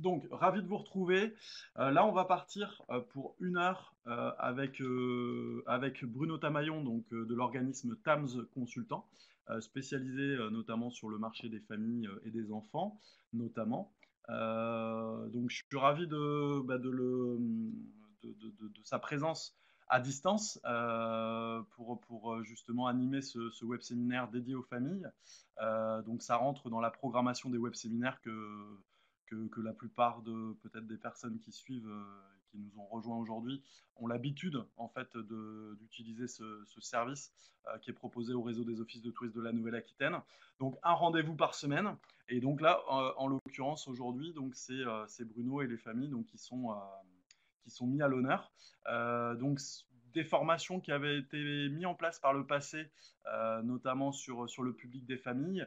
Donc, ravi de vous retrouver. Là, on va partir pour 1 heure avec Bruno Tamayon, de l'organisme TAMS Consultant, spécialisé notamment sur le marché des familles et des enfants, notamment. Donc, je suis ravi de sa présence à distance pour justement animer ce web séminaire dédié aux familles. Donc, ça rentre dans la programmation des web séminaires que la plupart de peut-être des personnes qui suivent, qui nous ont rejoints aujourd'hui, ont l'habitude en fait d'utiliser ce service qui est proposé au réseau des offices de tourisme de la Nouvelle-Aquitaine. Donc un rendez-vous par semaine. Et donc là, en l'occurrence aujourd'hui, donc c'est Bruno et les familles qui sont mis à l'honneur. Donc des formations qui avaient été mises en place par le passé, notamment sur le public des familles.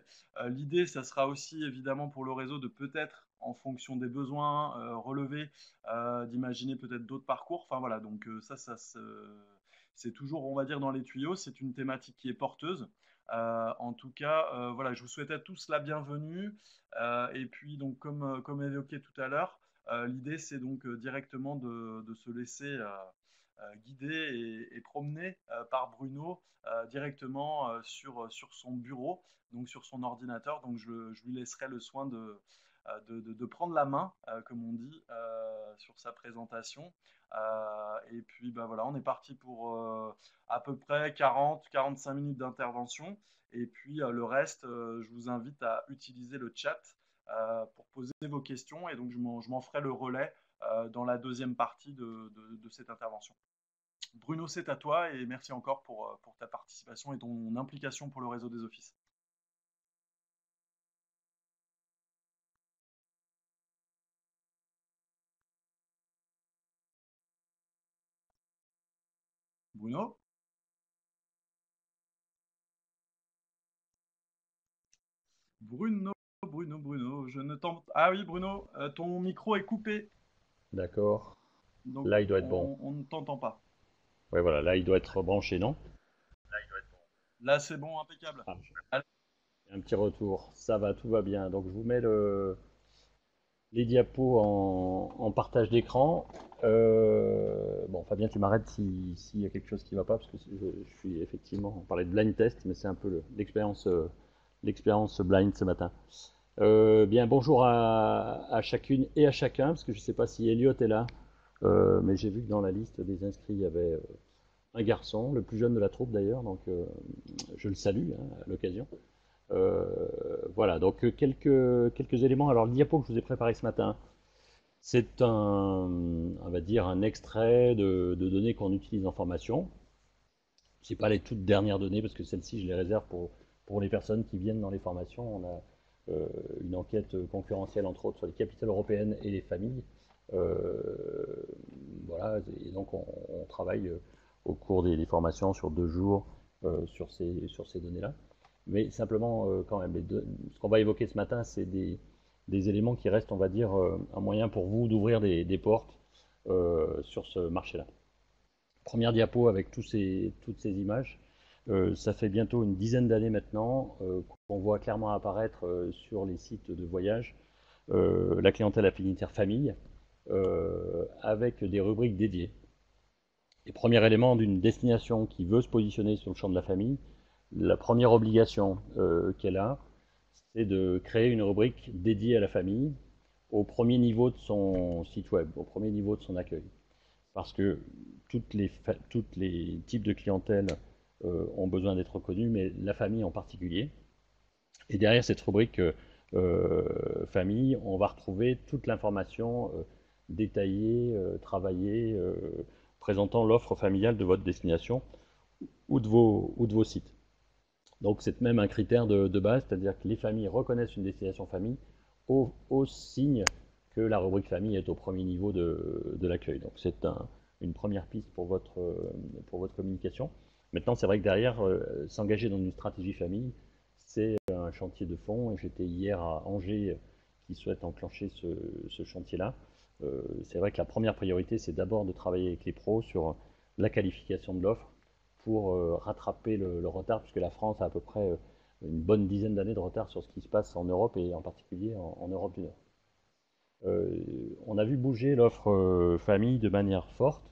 L'idée, ça sera aussi évidemment pour le réseau de peut-être, en fonction des besoins relevés, d'imaginer peut-être d'autres parcours. Enfin voilà, donc c'est toujours, on va dire, dans les tuyaux. C'est une thématique qui est porteuse. En tout cas, voilà, je vous souhaite à tous la bienvenue. Et puis, donc, comme évoqué tout à l'heure, l'idée, c'est donc directement de se laisser guider et promener par Bruno directement sur son bureau, donc sur son ordinateur. Donc je lui laisserai le soin de prendre la main, comme on dit, sur sa présentation. Et puis bah, voilà, on est parti pour à peu près 40-45 minutes d'intervention. Et puis le reste, je vous invite à utiliser le chat pour poser vos questions. Et donc je m'en ferai le relais dans la deuxième partie de cette intervention. Bruno, c'est à toi et merci encore pour ta participation et ton implication pour le réseau des offices. Bruno? Bruno, Bruno, je ne t'entends... Ah oui, Bruno, ton micro est coupé, D'accord. donc Là, il doit être bon. on ne t'entend pas. Ouais, voilà, là, il doit être branché, non? Là, c'est bon, impeccable. Ah, Allez. un petit retour. Ça va, tout va bien. Donc, je vous mets les diapos en partage d'écran. Bon, Fabien, tu m'arrêtes s'il y a quelque chose qui ne va pas, parce que je suis effectivement, on parlait de blind test, mais c'est un peu l'expérience blind ce matin. Bien, bonjour à chacune et à chacun, parce que je ne sais pas si Elliot est là, mais j'ai vu que dans la liste des inscrits, il y avait un garçon, le plus jeune de la troupe d'ailleurs, donc je le salue hein, à l'occasion. Euh, voilà, donc quelques éléments. Alors, le diapo que je vous ai préparé ce matin, c'est on va dire, un extrait de données qu'on utilise en formation. C'est pas les toutes dernières données parce que celles-ci, je les réserve pour les personnes qui viennent dans les formations. On a une enquête concurrentielle entre autres sur les capitales européennes et les familles. Euh, voilà, et donc on travaille au cours des formations sur 2 jours sur ces données-là. Mais simplement, quand même, ce qu'on va évoquer ce matin, c'est des éléments qui restent, on va dire, un moyen pour vous d'ouvrir des portes sur ce marché-là. Première diapo avec toutes ces images. Ça fait bientôt une dizaine d'années maintenant qu'on voit clairement apparaître sur les sites de voyage la clientèle affinitaire famille avec des rubriques dédiées. Les premiers éléments d'une destination qui veut se positionner sur le champ de la famille, la première obligation qu'elle a, c'est de créer une rubrique dédiée à la famille au premier niveau de son site web, au premier niveau de son accueil. Parce que toutes les types de clientèle ont besoin d'être reconnus, mais la famille en particulier. Et derrière cette rubrique famille, on va retrouver toute l'information détaillée, travaillée, présentant l'offre familiale de votre destination ou de vos sites. Donc c'est même un critère de base, c'est-à-dire que les familles reconnaissent une destination famille au signe que la rubrique famille est au premier niveau de l'accueil. Donc c'est une première piste pour votre communication. Maintenant, c'est vrai que derrière, s'engager dans une stratégie famille, c'est un chantier de fond. Et j'étais hier à Angers qui souhaite enclencher ce chantier-là. C'est vrai que la première priorité, c'est d'abord de travailler avec les pros sur la qualification de l'offre pour rattraper le retard, puisque la France a à peu près une bonne dizaine d'années de retard sur ce qui se passe en Europe et en particulier en Europe du Nord. On a vu bouger l'offre famille de manière forte.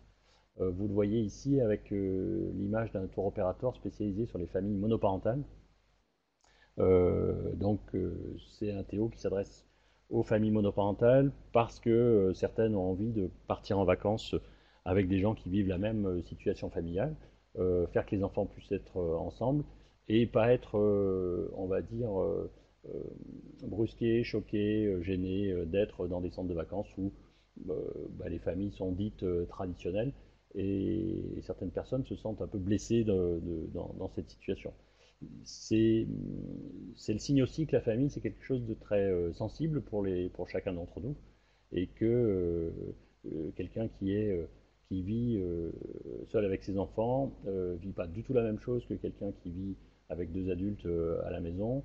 Vous le voyez ici avec l'image d'un tour opérateur spécialisé sur les familles monoparentales. C'est un Théo qui s'adresse aux familles monoparentales parce que certaines ont envie de partir en vacances avec des gens qui vivent la même situation familiale, faire que les enfants puissent être ensemble et pas être, on va dire, brusqués, choqués, gênés d'être dans des centres de vacances où les familles sont dites traditionnelles et certaines personnes se sentent un peu blessées dans cette situation. C'est c'est le signe aussi que la famille, c'est quelque chose de très sensible pour chacun d'entre nous, et que quelqu'un qui vit seul avec ses enfants vit pas du tout la même chose que quelqu'un qui vit avec deux adultes à la maison,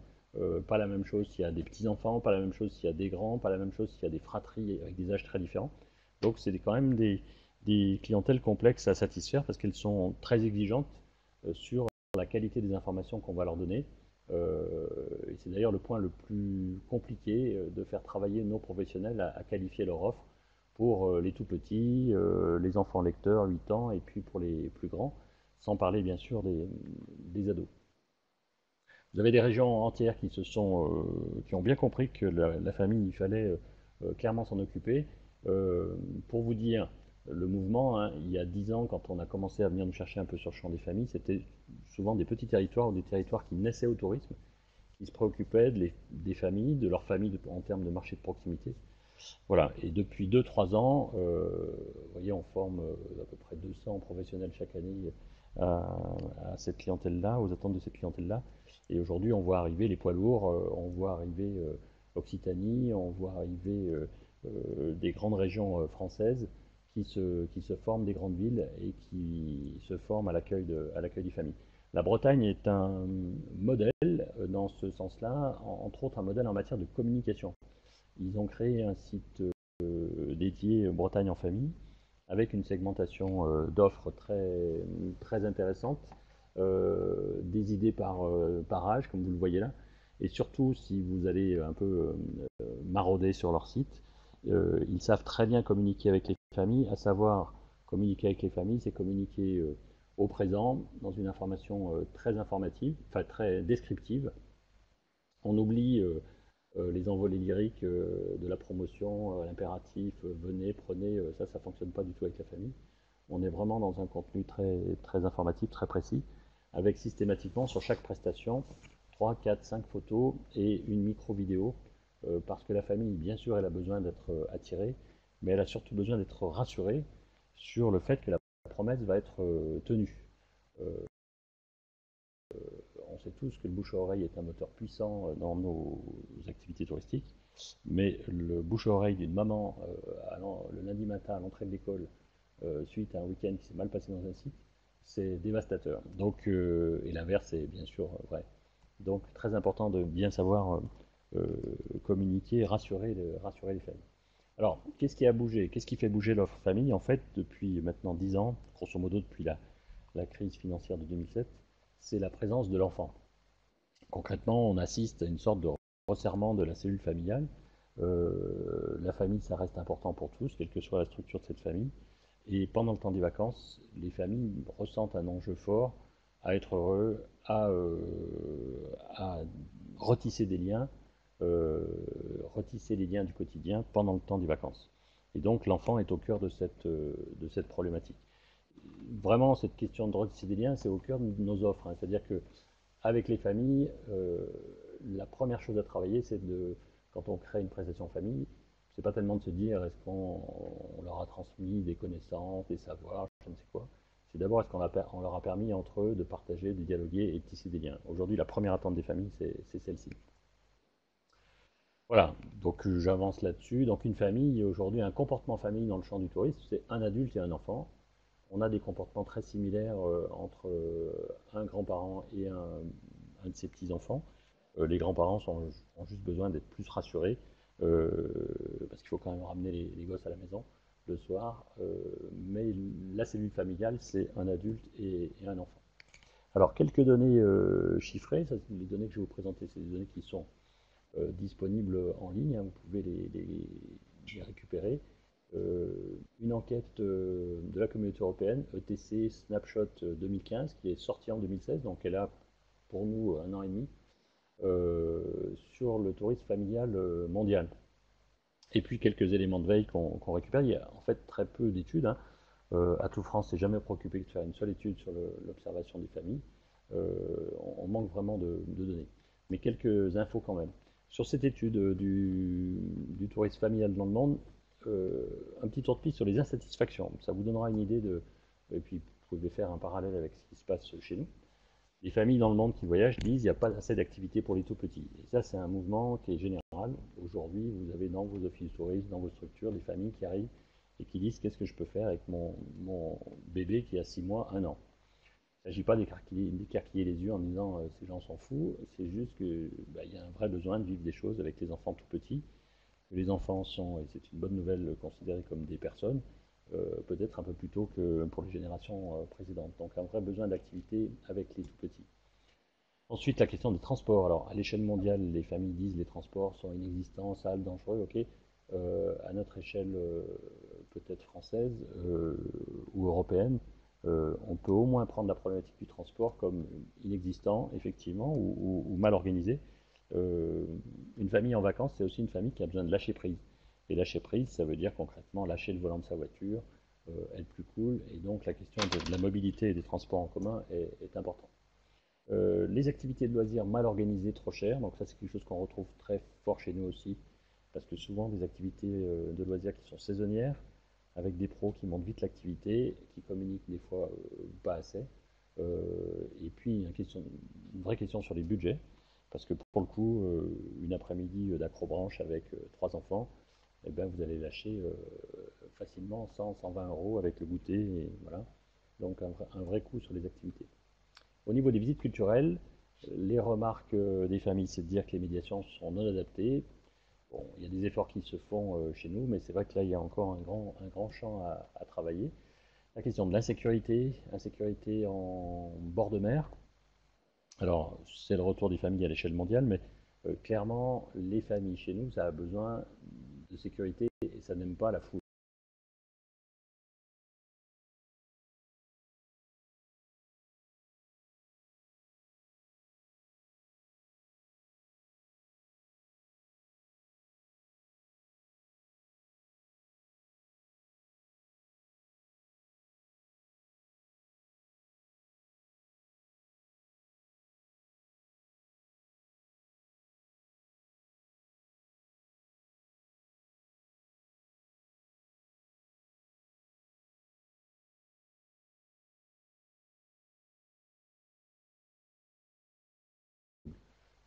pas la même chose s'il y a des petits-enfants, pas la même chose s'il y a des grands, pas la même chose s'il y a des fratries avec des âges très différents. Donc c'est quand même des clientèles complexes à satisfaire parce qu'elles sont très exigeantes sur la qualité des informations qu'on va leur donner. Et c'est d'ailleurs le point le plus compliqué de faire travailler nos professionnels à qualifier leur offre pour les tout petits, les enfants lecteurs, 8 ans, et puis pour les plus grands, sans parler bien sûr des ados. Vous avez des régions entières qui ont bien compris que la famille, il fallait clairement s'en occuper. Euh, pour vous dire, le mouvement, hein, il y a 10 ans, quand on a commencé à venir nous chercher un peu sur le champ des familles, c'était souvent des petits territoires ou des territoires qui naissaient au tourisme, qui se préoccupaient des familles, de leurs familles en termes de marché de proximité. Voilà, et depuis 2-3 ans, vous voyez, on forme à peu près 200 professionnels chaque année à cette clientèle-là, aux attentes de cette clientèle-là. Et aujourd'hui, on voit arriver les poids lourds, on voit arriver Occitanie, on voit arriver des grandes régions françaises qui se forment des grandes villes et qui se forment à l'accueil des familles. La Bretagne est un modèle dans ce sens-là, entre autres un modèle en matière de communication. Ils ont créé un site dédié Bretagne en famille avec une segmentation d'offres très intéressante, des idées par âge, comme vous le voyez là. Et surtout, si vous allez un peu marauder sur leur site, ils savent très bien communiquer avec les familles, à savoir communiquer avec les familles, c'est communiquer au présent dans une information très informative, enfin très descriptive. On oublie les envolées lyriques de la promotion, l'impératif, venez, prenez, ça fonctionne pas du tout avec la famille. On est vraiment dans un contenu très informatif, très précis, avec systématiquement sur chaque prestation 3, 4, 5 photos et une micro-vidéo, parce que la famille, bien sûr, elle a besoin d'être attirée, mais elle a surtout besoin d'être rassurée sur le fait que la promesse va être tenue. Euh, on sait tous que le bouche à oreille est un moteur puissant dans nos activités touristiques, mais le bouche à oreille d'une maman le lundi matin à l'entrée de l'école suite à un week-end qui s'est mal passé dans un site, c'est dévastateur. Donc, et l'inverse est bien sûr vrai. Donc très important de bien savoir communiquer et rassurer les familles. Alors, qu'est-ce qui a bougé? Qu'est-ce qui fait bouger l'offre famille? En fait, depuis maintenant 10 ans, grosso modo depuis la crise financière de 2007, c'est la présence de l'enfant. Concrètement, on assiste à une sorte de resserrement de la cellule familiale. La famille, ça reste important pour tous, quelle que soit la structure de cette famille. Et pendant le temps des vacances, les familles ressentent un enjeu fort à être heureux, à retisser des liens, retisser les liens du quotidien pendant le temps des vacances. Et donc l'enfant est au cœur de cette problématique. Vraiment, cette question de retisser des liens, c'est au cœur de nos offres, hein. C'est-à-dire que avec les familles, la première chose à travailler, c'est quand on crée une prestation famille, c'est pas tellement de se dire est-ce qu'on leur a transmis des connaissances, des savoirs, je ne sais quoi. C'est d'abord est-ce qu'on leur a permis entre eux de partager, de dialoguer et de tisser des liens. Aujourd'hui, la première attente des familles, c'est celle-ci. Voilà, donc j'avance là-dessus. Donc une famille, il y a aujourd'hui un comportement famille dans le champ du tourisme, c'est un adulte et un enfant. On a des comportements très similaires entre un grand-parent et un de ses petits-enfants. Les grands-parents ont juste besoin d'être plus rassurés, parce qu'il faut quand même ramener les gosses à la maison le soir. Mais la cellule familiale, c'est un adulte et un enfant. Alors, quelques données chiffrées, les données que je vais vous présenter, c'est des données qui sont disponibles en ligne, hein, vous pouvez j'ai récupéré une enquête de la communauté européenne, ETC Snapshot 2015, qui est sortie en 2016, donc elle a pour nous un an et demi, sur le tourisme familial mondial. Et puis quelques éléments de veille qu'on récupère. Il y a en fait très peu d'études, hein. Atout France s'est jamais préoccupé de faire une seule étude sur l'observation des familles. On manque vraiment de données. Mais quelques infos quand même. Sur cette étude du tourisme familial dans le monde, un petit tour de piste sur les insatisfactions. Ça vous donnera une idée de. Et puis vous pouvez faire un parallèle avec ce qui se passe chez nous. Les familles dans le monde qui voyagent disent qu'il n'y a pas assez d'activités pour les tout petits. Et ça, c'est un mouvement qui est général. Aujourd'hui, vous avez dans vos offices de tourisme, dans vos structures, des familles qui arrivent et qui disent qu'est-ce que je peux faire avec mon bébé qui a 6 mois, 1 an. Il ne s'agit pas d'écarquiller les yeux en disant ces gens s'en foutent, c'est juste qu'il y a un vrai besoin de vivre des choses avec les enfants tout petits. Les enfants sont, et c'est une bonne nouvelle, considérés comme des personnes, peut-être un peu plus tôt que pour les générations précédentes. Donc un vrai besoin d'activité avec les tout petits. Ensuite, la question des transports. Alors, à l'échelle mondiale, les familles disent que les transports sont inexistants, sales, dangereux, ok. À notre échelle, peut-être française ou européenne, on peut au moins prendre la problématique du transport comme inexistant, effectivement, ou mal organisé. Euh, une famille en vacances, c'est aussi une famille qui a besoin de lâcher prise. Et lâcher prise, ça veut dire concrètement lâcher le volant de sa voiture, être plus cool. Et donc, la question de la mobilité et des transports en commun est importante. Les activités de loisirs mal organisées, trop chères, donc ça c'est quelque chose qu'on retrouve très fort chez nous aussi, parce que souvent des activités de loisirs qui sont saisonnières, avec des pros qui montent vite l'activité, qui communiquent des fois pas assez. Et puis une vraie question sur les budgets, parce que pour le coup, une après-midi d'acrobranche avec 3 enfants, eh ben, vous allez lâcher facilement 100-120 euros avec le goûter, et voilà. Donc un vrai coût sur les activités. Au niveau des visites culturelles, les remarques des familles, c'est de dire que les médiations sont non adaptées. Bon, il y a des efforts qui se font chez nous, mais c'est vrai que là, il y a encore un grand champ à travailler. La question de l'insécurité, insécurité en bord de mer. Alors, c'est le retour des familles à l'échelle mondiale, mais clairement, les familles chez nous, ça a besoin de sécurité et ça n'aime pas la foule.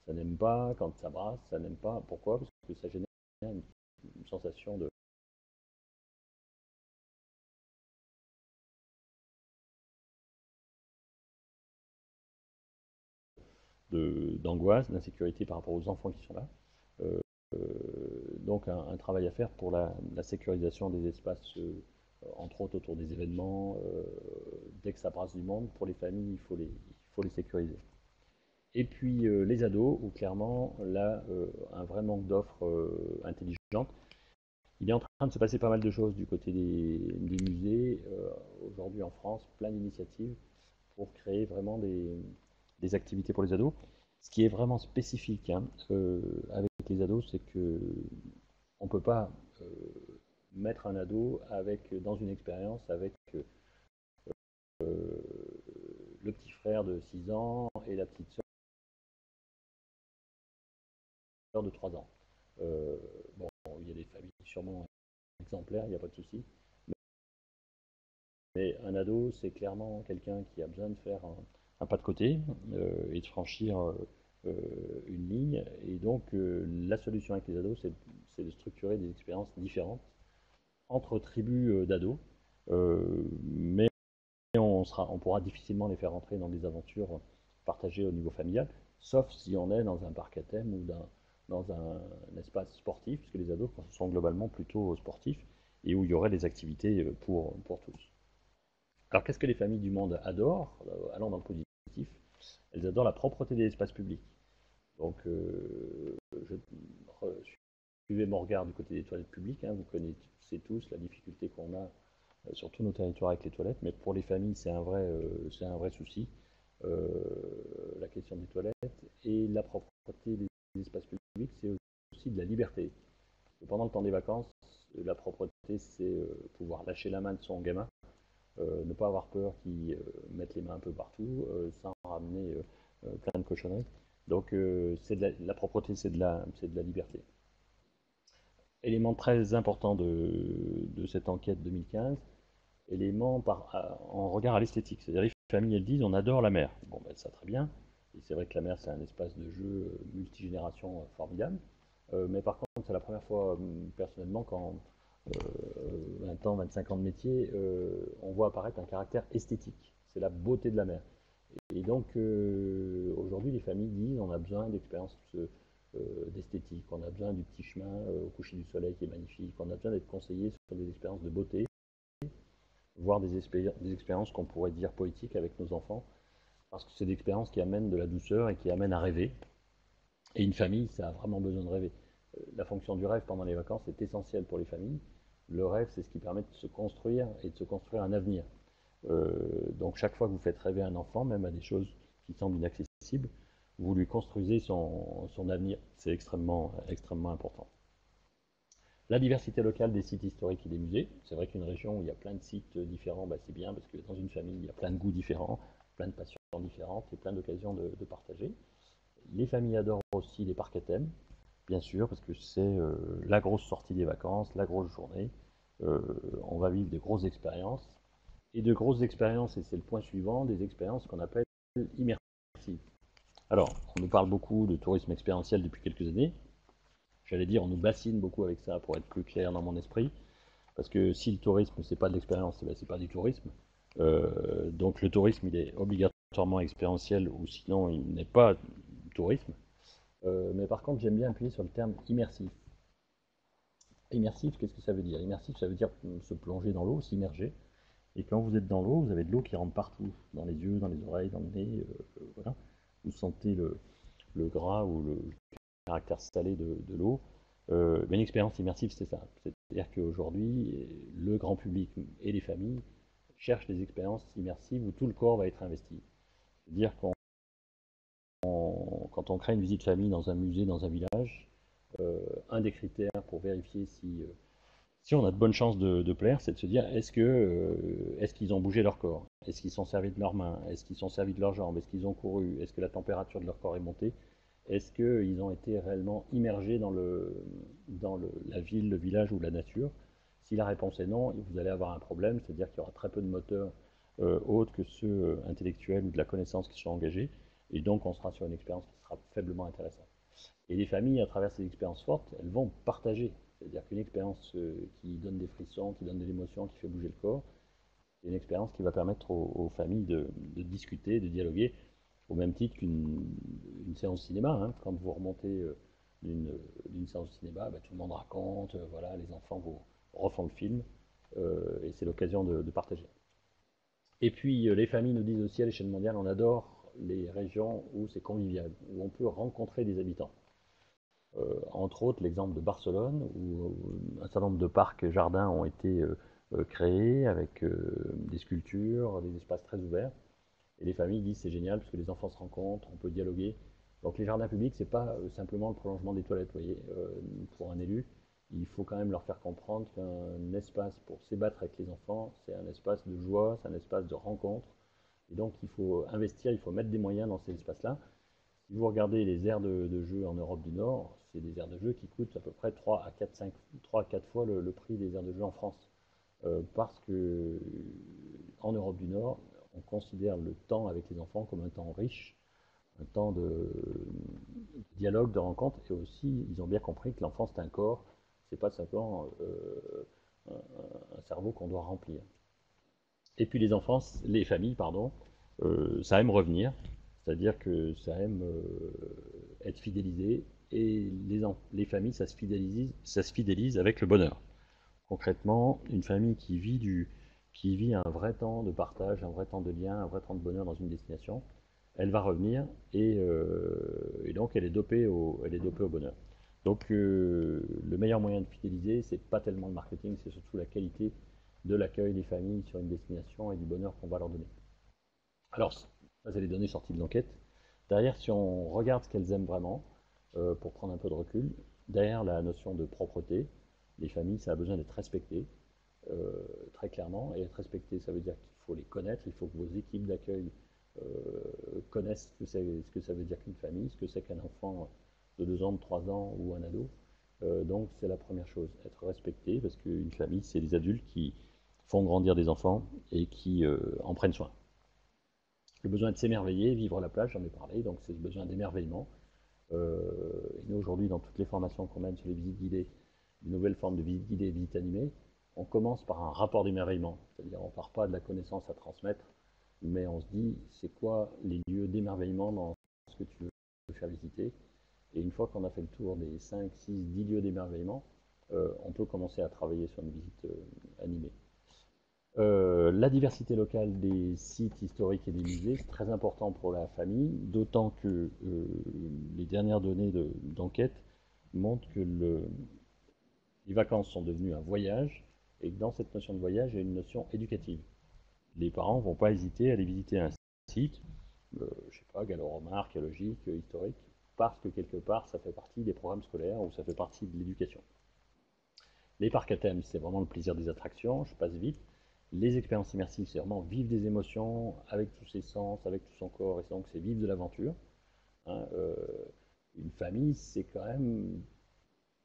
Ça n'aime pas quand ça brasse, ça n'aime pas. Pourquoi? Parce que ça génère une sensation d'angoisse, d'insécurité par rapport aux enfants qui sont là. Euh, donc un travail à faire pour la sécurisation des espaces, entre autres autour des événements. Dès que ça brasse du monde, pour les familles, il faut les sécuriser. Et puis les ados, où clairement, là, un vrai manque d'offres intelligentes. Il est en train de se passer pas mal de choses du côté des musées. Aujourd'hui en France, plein d'initiatives pour créer vraiment des activités pour les ados. Ce qui est vraiment spécifique, hein, avec les ados, c'est que on ne peut pas euh, mettre un ado dans une expérience avec le petit frère de 6 ans et la petite sœur de 3 ans. Euh, bon, il y a des familles sûrement exemplaires, il n'y a pas de souci. Mais un ado, c'est clairement quelqu'un qui a besoin de faire un pas de côté et de franchir une ligne. Et donc, la solution avec les ados, c'est de structurer des expériences différentes entre tribus d'ados. Mais on pourra difficilement les faire entrer dans des aventures partagées au niveau familial, sauf si on est dans un parc à thème ou dans un espace sportif, puisque les ados sont globalement plutôt sportifs, et où il y aurait des activités pour tous. Alors qu'est-ce que les familles du monde adorent, allant dans le positif? Elles adorent la propreté des espaces publics. Donc je privés me regarde du côté des toilettes publiques, hein, vous connaissez tous la difficulté qu'on a sur tous nos territoires avec les toilettes, mais pour les familles, c'est un vrai souci, euh, la question des toilettes. Et la propreté des espaces publics, c'est aussi de la liberté. Et pendant le temps des vacances, la propreté, c'est pouvoir lâcher la main de son gamin, ne pas avoir peur qu'il mette les mains un peu partout, sans ramener plein de cochonneries. Donc, la propreté, c'est de la liberté. Élément très important de cette enquête 2015, en regard à l'esthétique. C'est-à-dire les familles, elles disent on adore la mer. Bon, ben, ça très bien. Et c'est vrai que la mer, c'est un espace de jeu multigénération formidable. Mais par contre, c'est la première fois, personnellement, quand 20 ans, 25 ans de métier, on voit apparaître un caractère esthétique. C'est la beauté de la mer. Et donc, aujourd'hui, les familles disent on a besoin d'expériences d'esthétique, on a besoin du petit chemin au coucher du soleil qui est magnifique, on a besoin d'être conseillé sur des expériences de beauté, voire des expériences qu'on pourrait dire poétiques avec nos enfants, parce que c'est des expériences qui amènent de la douceur et qui amènent à rêver. Et une famille, ça a vraiment besoin de rêver. La fonction du rêve pendant les vacances est essentielle pour les familles. Le rêve, c'est ce qui permet de se construire et de se construire un avenir. Donc chaque fois que vous faites rêver un enfant, même à des choses qui semblent inaccessibles, vous lui construisez son avenir. C'est extrêmement, extrêmement important. La diversité locale des sites historiques et des musées. C'est vrai qu'une région où il y a plein de sites différents, bah, c'est bien parce que dans une famille, il y a plein de goûts différents, plein de passions différentes et plein d'occasions de partager. Les familles adorent aussi les parcs à thème, bien sûr, parce que c'est la grosse sortie des vacances, la grosse journée. On va vivre des grosses expériences. Et de grosses expériences, et c'est le point suivant, des expériences qu'on appelle immersives. Alors, on nous parle beaucoup de tourisme expérientiel depuis quelques années. J'allais dire, on nous bassine beaucoup avec ça pour être plus clair dans mon esprit. Parce que si le tourisme, c'est pas de l'expérience, ben, c'est pas du tourisme. Donc le tourisme, il est obligatoirement expérientiel, ou sinon il n'est pas tourisme. Mais par contre, j'aime bien appuyer sur le terme immersif. Immersif, qu'est-ce que ça veut dire? Immersif, ça veut dire se plonger dans l'eau, s'immerger. Et quand vous êtes dans l'eau, vous avez de l'eau qui rentre partout, dans les yeux, dans les oreilles, dans le nez, voilà. Vous sentez le gras ou le caractère salé de l'eau. Mais une expérience immersive, c'est ça. C'est-à-dire qu'aujourd'hui, le grand public et les familles cherchent des expériences immersives où tout le corps va être investi. C'est-à-dire quand on crée une visite famille dans un musée, dans un village, un des critères pour vérifier si on a de bonnes chances de plaire, c'est de se dire est-ce qu'ils ont bougé leur corps? Est-ce qu'ils sont servis de leurs mains? Est-ce qu'ils sont servis de leurs jambes? Est-ce qu'ils ont couru? Est-ce que la température de leur corps est montée? Est-ce qu'ils ont été réellement immergés la ville, le village ou la nature? Si la réponse est non, vous allez avoir un problème, c'est-à-dire qu'il y aura très peu de moteurs autres que ceux intellectuels ou de la connaissance qui sont engagés, et donc on sera sur une expérience qui sera faiblement intéressante. Et les familles, à travers ces expériences fortes, elles vont partager. C'est-à-dire qu'une expérience qui donne des frissons, qui donne de l'émotion, qui fait bouger le corps, c'est une expérience qui va permettre aux familles de discuter, de dialoguer, au même titre qu'une séance cinéma. Hein. Quand vous remontez d'une séance cinéma, bah, tout le monde raconte, voilà, les enfants vous refont le film, et c'est l'occasion de partager. Et puis les familles nous disent aussi à l'échelle mondiale, on adore les régions où c'est convivial, où on peut rencontrer des habitants. Entre autres, l'exemple de Barcelone, où un certain nombre de parcs et jardins ont été créés avec des sculptures, des espaces très ouverts. Et les familles disent c'est génial parce que les enfants se rencontrent, on peut dialoguer. Donc les jardins publics, c'est pas simplement le prolongement des toilettes, vous voyez. Pour un élu, il faut quand même leur faire comprendre qu'un espace pour s'ébattre avec les enfants, c'est un espace de joie, c'est un espace de rencontre. Et donc il faut investir, il faut mettre des moyens dans ces espaces-là. Si vous regardez les aires de jeu en Europe du Nord, c'est des aires de jeu qui coûtent à peu près 3 à 4 fois le prix des aires de jeu en France. Parce que en Europe du Nord, on considère le temps avec les enfants comme un temps riche, un temps de dialogue, de rencontre, et aussi ils ont bien compris que l'enfant c'est un corps, c'est pas simplement un cerveau qu'on doit remplir. Et puis les familles, pardon, ça aime revenir, c'est-à-dire que ça aime être fidélisé, et les familles, ça se fidélise avec le bonheur. Concrètement, une famille qui vit un vrai temps de partage, un vrai temps de lien, un vrai temps de bonheur dans une destination, elle va revenir et donc elle est dopée au bonheur. Donc le meilleur moyen de fidéliser, c'est pas tellement le marketing, c'est surtout la qualité de l'accueil des familles sur une destination et du bonheur qu'on va leur donner. Alors, ça, c'est les données sorties de l'enquête. Derrière, si on regarde ce qu'elles aiment vraiment, pour prendre un peu de recul, derrière la notion de propreté, les familles, ça a besoin d'être respecté, très clairement. Et être respecté, ça veut dire qu'il faut les connaître, il faut que vos équipes d'accueil connaissent ce que ça veut dire qu'une famille, ce que c'est qu'un enfant de 2 ans, de 3 ans ou un ado. Donc c'est la première chose, être respecté, parce qu'une famille, c'est des adultes qui font grandir des enfants et qui en prennent soin. Le besoin de s'émerveiller, vivre à la plage, j'en ai parlé, donc c'est le besoin d'émerveillement. Et nous aujourd'hui, dans toutes les formations qu'on mène sur les visites guidées, les nouvelles formes de visites guidées et visites animées, on commence par un rapport d'émerveillement, c'est-à-dire on ne part pas de la connaissance à transmettre, mais on se dit c'est quoi les lieux d'émerveillement dans ce que tu veux faire visiter. Et une fois qu'on a fait le tour des 5, 6, 10 lieux d'émerveillement, on peut commencer à travailler sur une visite animée. La diversité locale des sites historiques et des musées, c'est très important pour la famille, d'autant que les dernières données d'enquête montrent que les vacances sont devenues un voyage et que dans cette notion de voyage, il y a une notion éducative. Les parents ne vont pas hésiter à aller visiter un site, je sais pas, gallo-romain, archéologique, historique, parce que quelque part, ça fait partie des programmes scolaires ou ça fait partie de l'éducation. Les parcs à thème, c'est vraiment le plaisir des attractions, je passe vite. Les expériences immersives, c'est vraiment vivre des émotions avec tous ses sens, avec tout son corps, et donc c'est vivre de l'aventure. Hein, une famille, c'est quand même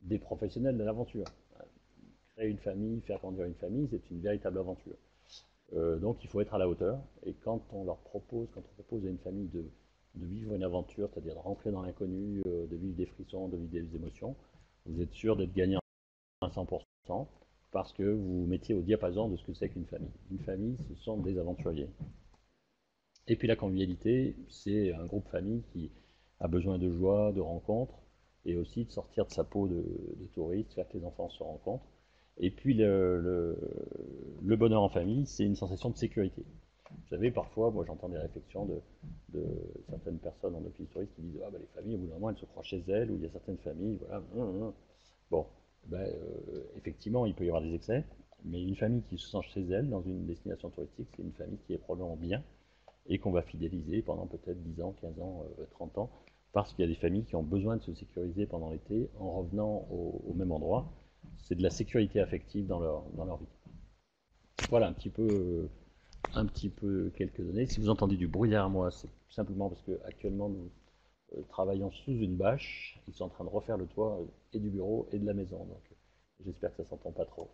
des professionnels de l'aventure. Créer une famille, faire grandir une famille, c'est une véritable aventure. Donc il faut être à la hauteur, et quand on propose à une famille de vivre une aventure, c'est-à-dire de rentrer dans l'inconnu, de vivre des frissons, de vivre des émotions, vous êtes sûr d'être gagnant à 100%, parce que vous vous mettiez au diapason de ce que c'est qu'une famille. Une famille, ce sont des aventuriers. Et puis la convivialité, c'est un groupe famille qui a besoin de joie, de rencontres, et aussi de sortir de sa peau de touriste, faire que les enfants se rencontrent. Et puis le bonheur en famille, c'est une sensation de sécurité. Vous savez, parfois, moi j'entends des réflexions de certaines personnes en office touriste qui disent ah, bah, les familles, au bout d'un moment, elles se croient chez elles, ou il y a certaines familles, voilà. Bon, ben, effectivement, il peut y avoir des excès, mais une famille qui se sent chez elle dans une destination touristique, c'est une famille qui est probablement bien et qu'on va fidéliser pendant peut-être 10 ans, 15 ans, 30 ans, parce qu'il y a des familles qui ont besoin de se sécuriser pendant l'été en revenant au même endroit. C'est de la sécurité affective dans leur vie. Voilà un petit peu quelques données. Si vous entendez du bruit derrière moi, c'est simplement parce que actuellement nous travaillons sous une bâche. Ils sont en train de refaire le toit et du bureau et de la maison. Donc j'espère que ça s'entend pas trop.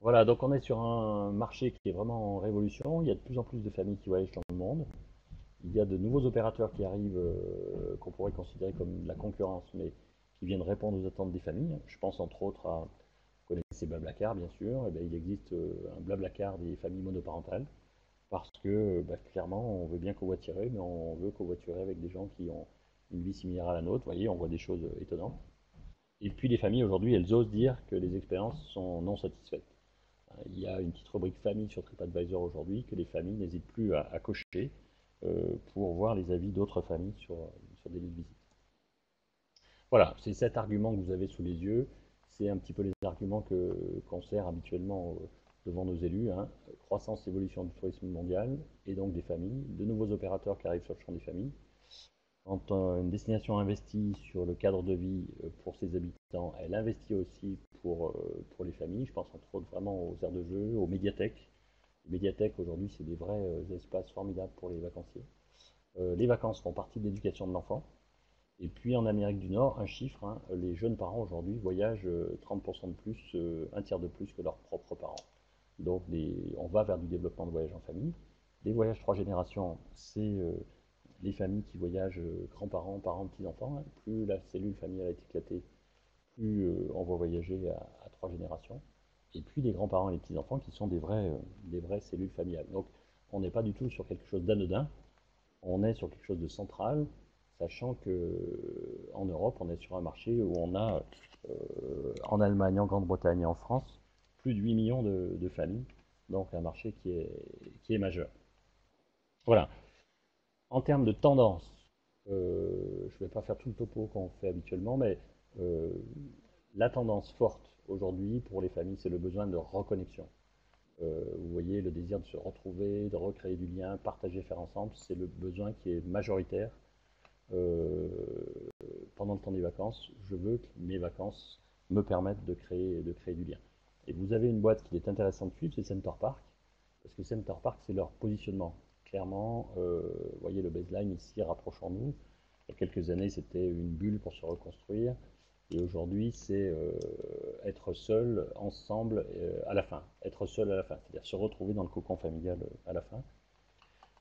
Voilà, donc on est sur un marché qui est vraiment en révolution. Il y a de plus en plus de familles qui voyagent dans le monde. Il y a de nouveaux opérateurs qui arrivent, qu'on pourrait considérer comme de la concurrence, mais qui viennent répondre aux attentes des familles. Je pense entre autres à, vous connaissez Blablacar bien sûr, et bien, il existe un Blablacar des familles monoparentales, parce que bah, clairement on veut bien covoiturer, mais on veut covoiturer avec des gens qui ont une vie similaire à la nôtre. Vous voyez, on voit des choses étonnantes. Et puis les familles aujourd'hui, elles osent dire que les expériences sont non satisfaites. Il y a une petite rubrique famille sur TripAdvisor aujourd'hui que les familles n'hésitent plus à cocher pour voir les avis d'autres familles sur des lieux de visite. Voilà, c'est cet argument que vous avez sous les yeux. C'est un petit peu les arguments qu'on sert habituellement devant nos élus. Hein. Croissance, évolution du tourisme mondial et donc des familles, de nouveaux opérateurs qui arrivent sur le champ des familles. Quand une destination investit sur le cadre de vie pour ses habitants, elle investit aussi pour les familles. Je pense entre autres vraiment aux aires de jeu, aux médiathèques. Les médiathèques aujourd'hui, c'est des vrais espaces formidables pour les vacanciers. Les vacances font partie de l'éducation de l'enfant. Et puis en Amérique du Nord, un chiffre, hein, les jeunes parents aujourd'hui voyagent 30% de plus, un tiers de plus que leurs propres parents. Donc on va vers du développement de voyages en famille. Les voyages trois générations, c'est les familles qui voyagent, grands-parents, parents, petits-enfants. Hein. Plus la cellule familiale est éclatée, plus on va voyager à trois générations. Et puis les grands-parents et les petits-enfants qui sont des vraies cellules familiales. Donc on n'est pas du tout sur quelque chose d'anodin, on est sur quelque chose de central, sachant que en Europe, on est sur un marché où on a, en Allemagne, en Grande-Bretagne et en France, plus de 8 millions de familles, donc un marché qui est majeur. Voilà. En termes de tendance, je ne vais pas faire tout le topo qu'on fait habituellement, mais Euh, la tendance forte aujourd'hui pour les familles, c'est le besoin de reconnexion. Vous voyez, le désir de se retrouver, de recréer du lien, partager, faire ensemble, c'est le besoin qui est majoritaire euh, pendant le temps des vacances. Je veux que mes vacances me permettent de créer du lien. Et vous avez une boîte qui est intéressante de suivre, c'est Center Park, parce que Center Park, c'est leur positionnement. Clairement, vous voyez le baseline ici, rapprochons-nous. Il y a quelques années, c'était une bulle pour se reconstruire. Et aujourd'hui, c'est être seul, ensemble, à la fin. Être seul à la fin, c'est-à-dire se retrouver dans le cocon familial à la fin.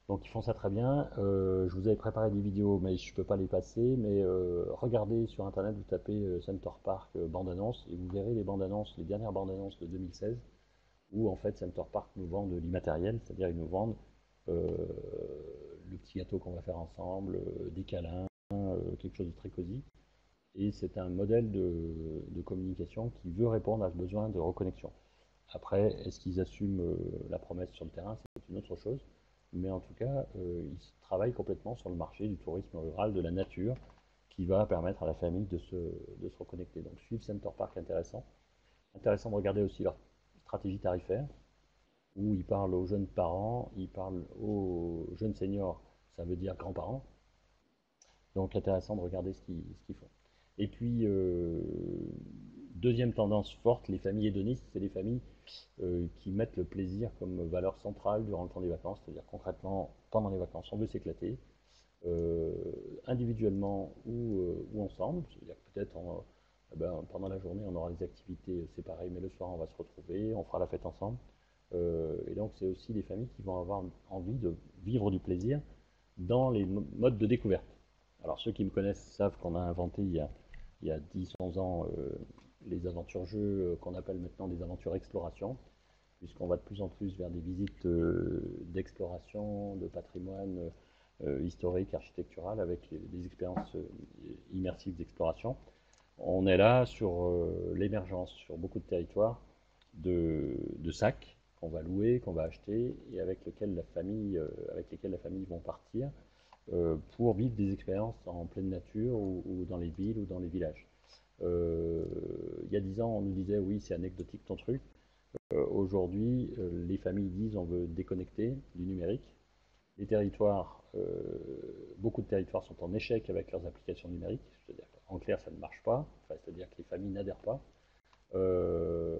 Donc ils font ça très bien. Je vous avais préparé des vidéos, mais je ne peux pas les passer. Mais regardez sur Internet, vous tapez Center Park bande-annonce, et vous verrez les bandes-annonces, les dernières bandes-annonces de 2016, où en fait Center Park nous vend de l'immatériel, c'est-à-dire ils nous vendent euh, le petit gâteau qu'on va faire ensemble, des câlins, quelque chose de très cosy. Et c'est un modèle de communication qui veut répondre à ce besoin de reconnexion. Après, est-ce qu'ils assument la promesse sur le terrain? C'est une autre chose. Mais en tout cas, ils travaillent complètement sur le marché du tourisme rural, de la nature, qui va permettre à la famille de se reconnecter. Donc suivre Center Park, intéressant. Intéressant de regarder aussi leur stratégie tarifaire, où ils parlent aux jeunes parents, ils parlent aux jeunes seniors, ça veut dire grands-parents. Donc intéressant de regarder ce qu'ils font. Et puis, deuxième tendance forte, les familles hédonistes, c'est les familles qui mettent le plaisir comme valeur centrale durant le temps des vacances, c'est-à-dire concrètement, pendant les vacances, on veut s'éclater, euh, individuellement ou ensemble, c'est-à-dire peut-être pendant la journée, on aura des activités séparées, mais le soir, on va se retrouver, on fera la fête ensemble. Et donc, c'est aussi des familles qui vont avoir envie de vivre du plaisir dans les modes de découverte. Alors ceux qui me connaissent savent qu'on a inventé il y a 10-11 ans les aventures-jeux qu'on appelle maintenant des aventures exploration, puisqu'on va de plus en plus vers des visites d'exploration, de patrimoine historique, architectural, avec des expériences immersives d'exploration. On est là sur l'émergence sur beaucoup de territoires de sacs qu'on va louer, qu'on va acheter et avec lesquels la famille vont partir pour vivre des expériences en pleine nature ou dans les villes ou dans les villages. Il y a 10 ans, on nous disait oui, c'est anecdotique ton truc. Aujourd'hui, les familles disent on veut déconnecter du numérique. Les territoires, beaucoup de territoires sont en échec avec leurs applications numériques. C'est-à-dire qu'en clair, ça ne marche pas. Enfin, c'est-à-dire que les familles n'adhèrent pas. Euh,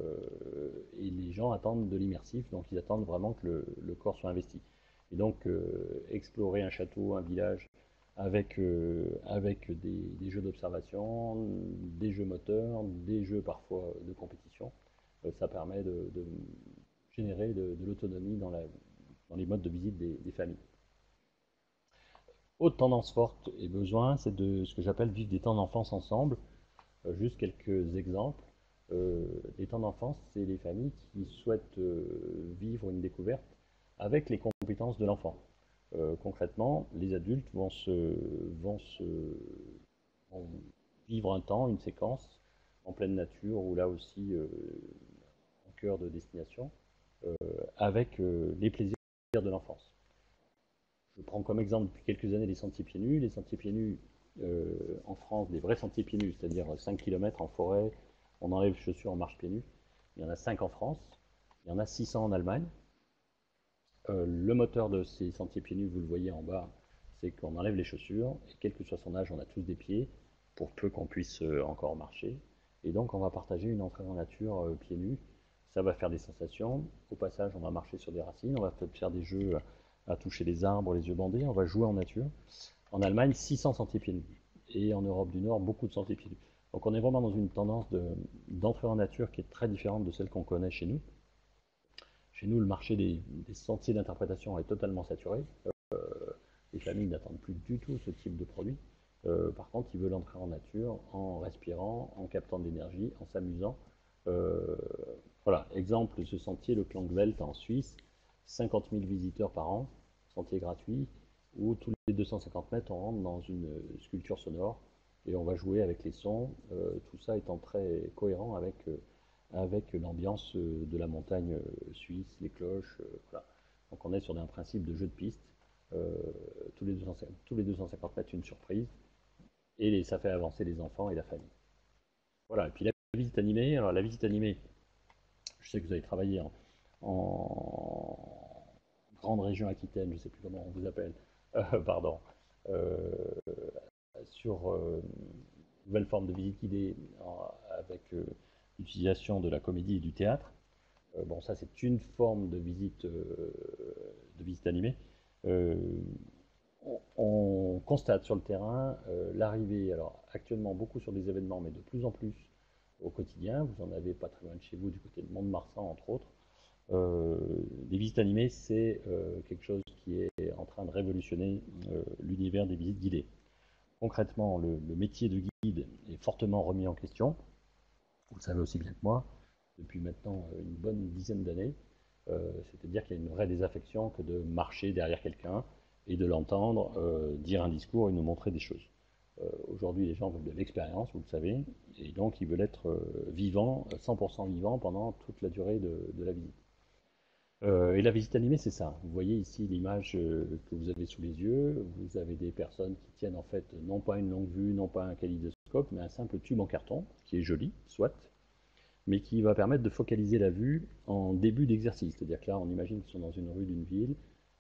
et les gens attendent de l'immersif, donc ils attendent vraiment que le corps soit investi. Et donc, explorer un château, un village, avec des jeux d'observation, des jeux moteurs, des jeux parfois de compétition, ça permet de générer de l'autonomie dans les modes de visite des familles. Autre tendance forte et besoin, c'est de ce que j'appelle vivre des temps d'enfance ensemble. Juste quelques exemples. Les temps d'enfance, c'est les familles qui souhaitent vivre une découverte avec les compétences de l'enfant. Concrètement, les adultes vont vivre un temps, une séquence en pleine nature ou là aussi en cœur de destination avec les plaisirs de l'enfance. Je prends comme exemple depuis quelques années les sentiers pieds nus. Les sentiers pieds nus en France, des vrais sentiers pieds nus, c'est-à-dire 5 km en forêt, on enlève les chaussures, on marche pieds nus. Il y en a 5 en France, il y en a 600 en Allemagne. Le moteur de ces sentiers pieds nus, vous le voyez en bas, c'est qu'on enlève les chaussures, et quel que soit son âge, on a tous des pieds, pour peu qu'on puisse encore marcher. Et donc on va partager une entrée en nature pieds nus. Ça va faire des sensations. Au passage, on va marcher sur des racines, on va peut-être faire des jeux à toucher les arbres, les yeux bandés, on va jouer en nature. En Allemagne, 600 sentiers pieds nus. Et en Europe du Nord, beaucoup de sentiers pieds nus. Donc on est vraiment dans une tendance d'entrée en nature qui est très différente de celle qu'on connaît chez nous. Chez nous, le marché des sentiers d'interprétation est totalement saturé. Les familles n'attendent plus du tout ce type de produit. Par contre, ils veulent entrer en nature en respirant, en captant de l'énergie, en s'amusant. Euh, voilà, exemple, ce sentier, le Klangwelt en Suisse, 50 000 visiteurs par an, sentier gratuit, où tous les 250 mètres, on rentre dans une sculpture sonore et on va jouer avec les sons, tout ça étant très cohérent avec l'ambiance de la montagne suisse, les cloches. Voilà. Donc on est sur un principe de jeu de piste. Euh, tous les 250 mètres, une surprise. Et ça fait avancer les enfants et la famille. Voilà, et puis la visite animée, alors la visite animée, je sais que vous avez travaillé en grande région Aquitaine, je ne sais plus comment on vous appelle, pardon, euh, sur une nouvelle forme de visite guidée avec l'utilisation de la comédie et du théâtre. Bon, ça c'est une forme de visite animée. Euh, on constate sur le terrain l'arrivée, alors actuellement beaucoup sur des événements, mais de plus en plus au quotidien. Vous en avez pas très loin de chez vous, du côté de Mont-de-Marsan entre autres. Euh, les visites animées, c'est quelque chose qui est en train de révolutionner l'univers des visites guidées. Concrètement, le métier de guide est fortement remis en question. Vous le savez aussi bien que moi, depuis maintenant une bonne dizaine d'années. C'est-à-dire qu'il y a une vraie désaffection que de marcher derrière quelqu'un et de l'entendre dire un discours et nous montrer des choses. Aujourd'hui, les gens veulent de l'expérience, vous le savez, et donc ils veulent être vivants, 100% vivants pendant toute la durée de la visite. Et la visite animée, c'est ça. Vous voyez ici l'image que vous avez sous les yeux. Vous avez des personnes qui tiennent en fait non pas une longue vue, non pas un kaléidoscope, mais un simple tube en carton, qui est joli, soit, mais qui va permettre de focaliser la vue en début d'exercice. C'est-à-dire que là, on imagine qu'ils sont dans une rue d'une ville,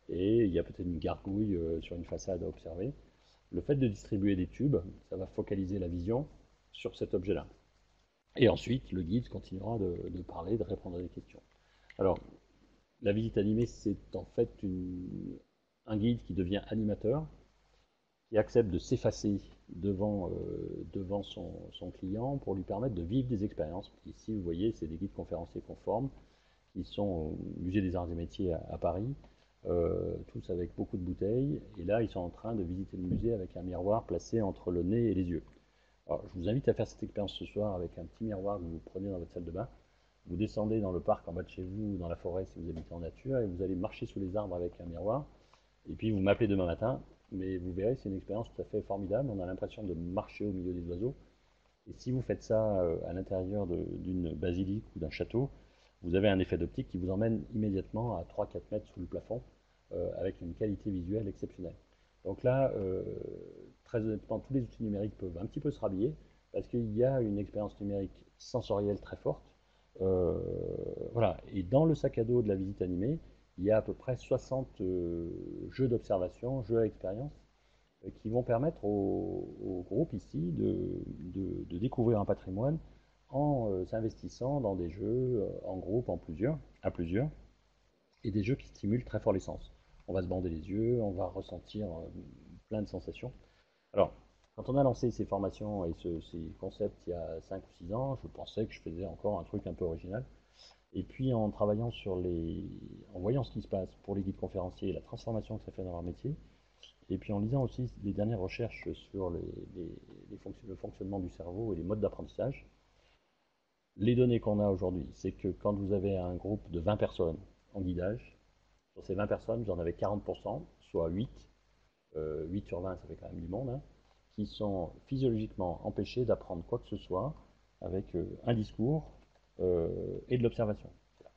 et il y a peut-être une gargouille sur une façade à observer. Le fait de distribuer des tubes, ça va focaliser la vision sur cet objet-là. Et ensuite, le guide continuera de parler, de répondre à des questions. Alors, la visite animée, c'est en fait un guide qui devient animateur, qui accepte de s'effacer devant son client pour lui permettre de vivre des expériences. Ici, vous voyez, c'est des guides conférenciers conformes qui sont au Musée des Arts et Métiers à Paris, tous avec beaucoup de bouteilles. Et là, ils sont en train de visiter le musée avec un miroir placé entre le nez et les yeux. Alors, je vous invite à faire cette expérience ce soir avec un petit miroir que vous prenez dans votre salle de bain. Vous descendez dans le parc en bas de chez vous ou dans la forêt si vous habitez en nature et vous allez marcher sous les arbres avec un miroir. Et puis vous m'appelez demain matin, mais vous verrez, c'est une expérience tout à fait formidable. On a l'impression de marcher au milieu des oiseaux. Et si vous faites ça à l'intérieur d'une basilique ou d'un château, vous avez un effet d'optique qui vous emmène immédiatement à 3-4 mètres sous le plafond avec une qualité visuelle exceptionnelle. Donc là, très honnêtement, tous les outils numériques peuvent un petit peu se rhabiller parce qu'il y a une expérience numérique sensorielle très forte. Euh, voilà. Et dans le sac à dos de la visite animée, il y a à peu près 60 jeux d'observation, jeux à expérience, qui vont permettre au groupe ici de découvrir un patrimoine en s'investissant dans des jeux en groupe, à plusieurs, et des jeux qui stimulent très fort les sens. On va se bander les yeux, on va ressentir plein de sensations. Alors, quand on a lancé ces formations et ces concepts il y a 5 ou 6 ans, je pensais que je faisais encore un truc un peu original. Et puis en travaillant en voyant ce qui se passe pour les guides conférenciers, la transformation que ça fait dans leur métier, et puis en lisant aussi les dernières recherches sur le fonctionnement du cerveau et les modes d'apprentissage, les données qu'on a aujourd'hui, c'est que quand vous avez un groupe de 20 personnes en guidage, sur ces 20 personnes, vous en avez 40%, soit 8, 8 sur 20, ça fait quand même du monde, hein, qui sont physiologiquement empêchés d'apprendre quoi que ce soit avec un discours et de l'observation.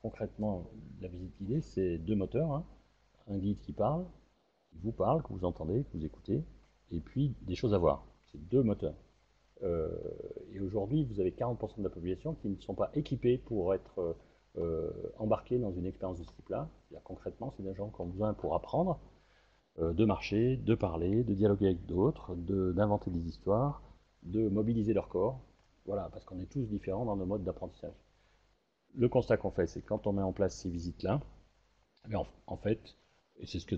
Concrètement, la visite guidée, c'est deux moteurs, hein, un guide qui parle, qui vous parle, que vous entendez, que vous écoutez, et puis des choses à voir. C'est deux moteurs. Euh, et aujourd'hui, vous avez 40% de la population qui ne sont pas équipés pour être embarqués dans une expérience de ce type-là. Concrètement, c'est des gens qui ont besoin pour apprendre de marcher, de parler, de dialoguer avec d'autres, d'inventer des histoires, de mobiliser leur corps. Voilà, parce qu'on est tous différents dans nos modes d'apprentissage. Le constat qu'on fait, c'est que quand on met en place ces visites-là, en fait, et c'est ce que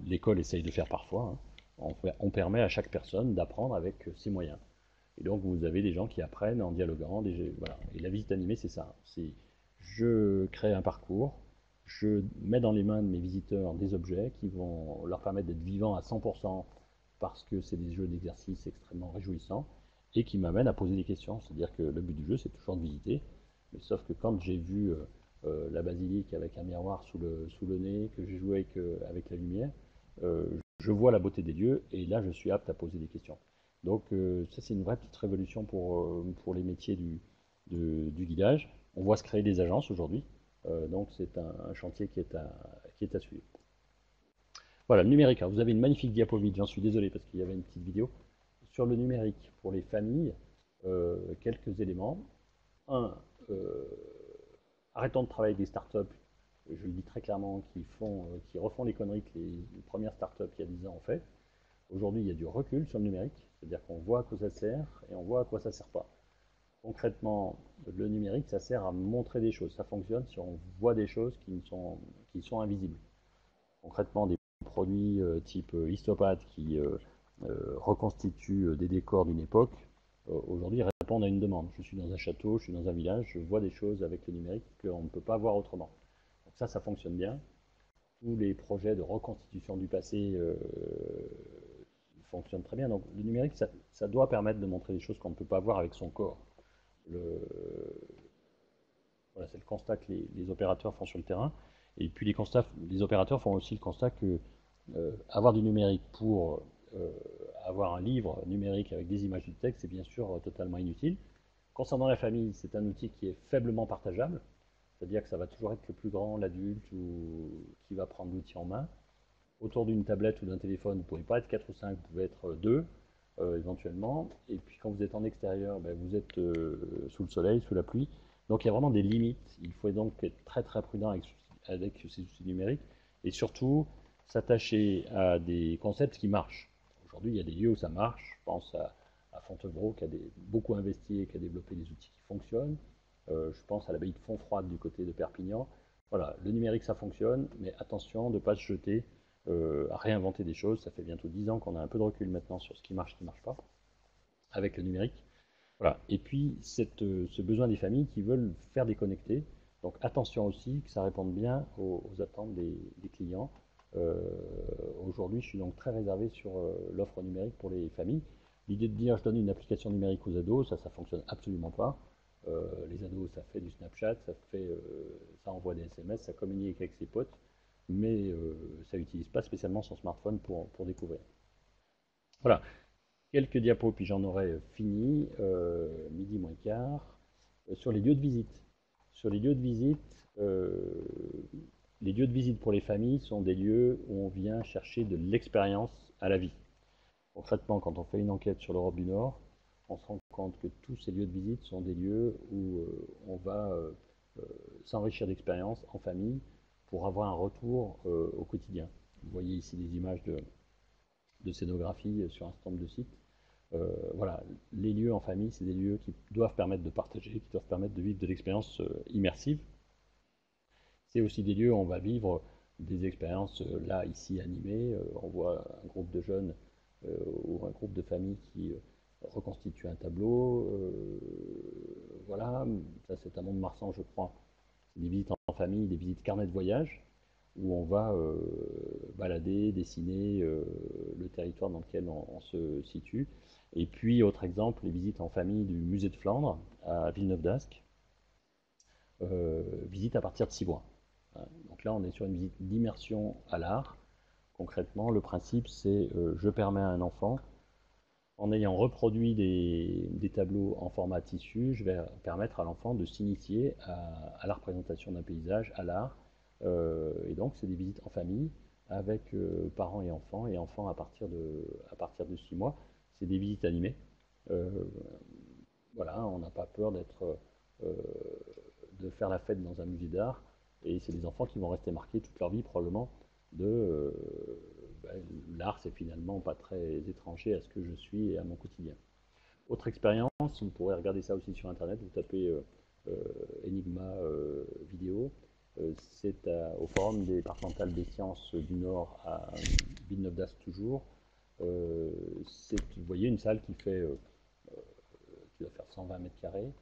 l'école essaye de faire parfois, hein, on permet à chaque personne d'apprendre avec ses moyens. Et donc vous avez des gens qui apprennent en dialoguant, voilà. Et la visite animée, c'est ça. C'est je crée un parcours, je mets dans les mains de mes visiteurs des objets qui vont leur permettre d'être vivants à 100% parce que c'est des jeux d'exercice extrêmement réjouissants et qui m'amènent à poser des questions. C'est-à-dire que le but du jeu, c'est toujours de visiter, mais sauf que quand j'ai vu la basilique avec un miroir sous le nez, que j'ai joué avec la lumière, euh, je vois la beauté des lieux et là, je suis apte à poser des questions. Donc ça, c'est une vraie petite révolution pour les métiers du guidage. On voit se créer des agences aujourd'hui, donc c'est un chantier qui est à suivre. Voilà, le numérique. Alors, vous avez une magnifique diapo vide, j'en suis désolé parce qu'il y avait une petite vidéo. Sur le numérique, pour les familles, quelques éléments. Un, euh, arrêtons de travailler avec des startups, je le dis très clairement, qui refont les conneries que les premières startups il y a 10 ans ont fait. Aujourd'hui, il y a du recul sur le numérique, c'est-à-dire qu'on voit à quoi ça sert et on voit à quoi ça ne sert pas. Concrètement, le numérique, ça sert à montrer des choses. Ça fonctionne si on voit des choses qui sont invisibles. Concrètement, des produits type Histopad qui reconstituent des décors d'une époque, aujourd'hui répondent à une demande. Je suis dans un château, je suis dans un village, je vois des choses avec le numérique qu'on ne peut pas voir autrement. Donc ça fonctionne bien. Tous les projets de reconstitution du passé fonctionnent très bien. Donc le numérique, ça doit permettre de montrer des choses qu'on ne peut pas voir avec son corps. Le, voilà, c'est le constat que les opérateurs font sur le terrain. Et puis les opérateurs font aussi le constat que avoir du numérique pour avoir un livre numérique avec des images et du texte, c'est bien sûr totalement inutile. Concernant la famille, c'est un outil qui est faiblement partageable, c'est-à-dire que ça va toujours être le plus grand, l'adulte, qui va prendre l'outil en main. Autour d'une tablette ou d'un téléphone, vous ne pouvez pas être 4 ou 5, vous pouvez être 2 éventuellement. Et puis quand vous êtes en extérieur, ben, vous êtes sous le soleil, sous la pluie. Donc il y a vraiment des limites. Il faut donc être très très prudent avec ces outils numériques et surtout s'attacher à des concepts qui marchent. Aujourd'hui, il y a des lieux où ça marche. Je pense à Fontevraud qui a beaucoup investi et qui a développé des outils qui fonctionnent. Je pense à l'abbaye de Fontfroide du côté de Perpignan. Voilà, le numérique ça fonctionne, mais attention de ne pas se jeter à réinventer des choses. Ça fait bientôt 10 ans qu'on a un peu de recul maintenant sur ce qui ne marche pas avec le numérique. Voilà. Et puis ce besoin des familles qui veulent faire déconnecter. Donc attention aussi que ça réponde bien aux attentes des clients. Euh, Aujourd'hui, je suis donc très réservé sur l'offre numérique pour les familles. L'idée de dire je donne une application numérique aux ados, ça fonctionne absolument pas. Les ados, ça fait du Snapchat, ça envoie des SMS, ça communique avec ses potes, mais ça n'utilise pas spécialement son smartphone pour découvrir. Voilà, quelques diapos, puis j'en aurai fini, midi moins quart, sur les lieux de visite. Sur euh, les lieux de visite pour les familles sont des lieux où on vient chercher de l'expérience à la vie. Concrètement, quand on fait une enquête sur l'Europe du Nord, on se rend compte que tous ces lieux de visite sont des lieux où on va euh, s'enrichir d'expérience en famille pour avoir un retour au quotidien. Vous voyez ici des images de scénographie sur un certain nombre de sites. Voilà, les lieux en famille, c'est des lieux qui doivent permettre de partager, qui doivent permettre de vivre de l'expérience immersive. C'est aussi des lieux où on va vivre des expériences, là, ici, animées. On voit un groupe de jeunes ou un groupe de familles qui reconstitue un tableau. Voilà, ça c'est un monde marsan, je crois. C'est des visites en famille, des visites carnet de voyage, où on va balader, dessiner le territoire dans lequel on se situe. Et puis, autre exemple, les visites en famille du musée de Flandre à Villeneuve d'Ascq, visite à partir de 6 mois. Donc là, on est sur une visite d'immersion à l'art. Concrètement, le principe, c'est je permets à un enfant, en ayant reproduit des tableaux en format tissu, je vais permettre à l'enfant de s'initier à la représentation d'un paysage, à l'art. Et donc, c'est des visites en famille avec parents et enfants à partir de 6 mois. C'est des visites animées. Euh, voilà, on n'a pas peur euh, de faire la fête dans un musée d'art. Et c'est des enfants qui vont rester marqués toute leur vie probablement de ben, l'art, c'est finalement pas très étranger à ce que je suis et à mon quotidien. Autre expérience, vous pourrez regarder ça aussi sur internet, vous tapez Enigma vidéo, au Forum départemental des sciences du Nord à Villeneuve d'Ascq toujours. Vous voyez une salle qui doit faire 120 mètres carrés,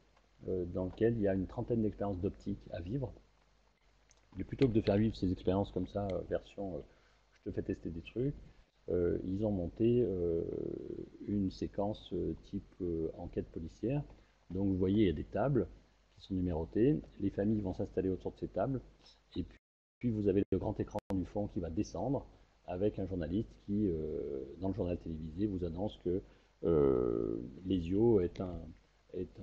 dans lequel il y a une trentaine d'expériences d'optique à vivre. Mais plutôt que de faire vivre ces expériences comme ça, version je te fais tester des trucs, ils ont monté une séquence type enquête policière. Donc vous voyez, il y a des tables qui sont numérotées, les familles vont s'installer autour de ces tables, et puis vous avez le grand écran du fond qui va descendre avec un journaliste qui, dans le journal télévisé, vous annonce que Lesio est un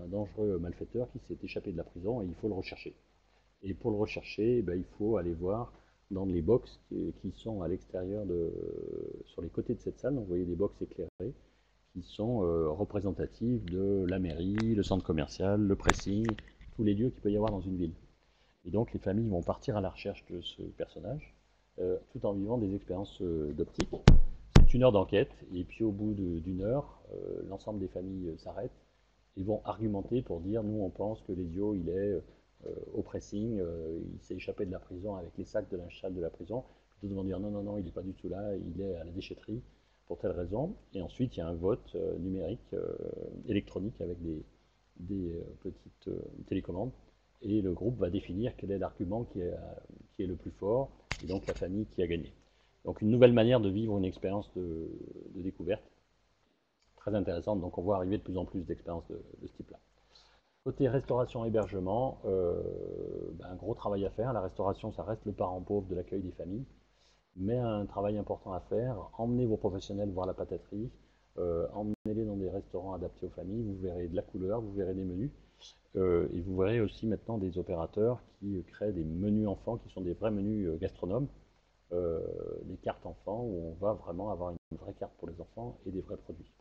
dangereux malfaiteur qui s'est échappé de la prison et il faut le rechercher. Et pour le rechercher, ben, il faut aller voir dans les box qui sont à l'extérieur, sur les côtés de cette salle. Donc, vous voyez des box éclairées qui sont représentatives de la mairie, le centre commercial, le pressing, tous les lieux qu'il peut y avoir dans une ville. Et donc les familles vont partir à la recherche de ce personnage, tout en vivant des expériences d'optique. C'est une heure d'enquête, et puis au bout d'une heure, l'ensemble des familles s'arrêtent et vont argumenter pour dire nous on pense que Lesio il est au pressing, il s'est échappé de la prison avec les sacs de linge sale de la prison. D'autres vont dire non, non, non, il n'est pas du tout là, il est à la déchetterie pour telle raison. Et ensuite il y a un vote numérique, électronique avec des petites télécommandes. Et le groupe va définir quel est l'argument qui est le plus fort, et donc la famille qui a gagné. Donc une nouvelle manière de vivre une expérience de découverte, très intéressante. Donc on voit arriver de plus en plus d'expériences de ce type-là. Côté restauration-hébergement, un gros travail à faire. La restauration, ça reste le parent pauvre de l'accueil des familles, mais un travail important à faire. Emmenez vos professionnels voir la pataterie, emmenez-les dans des restaurants adaptés aux familles, vous verrez de la couleur, vous verrez des menus, et vous verrez aussi maintenant des opérateurs qui créent des menus enfants, qui sont des vrais menus gastronomes, des cartes enfants, où on va vraiment avoir une vraie carte pour les enfants et des vrais produits.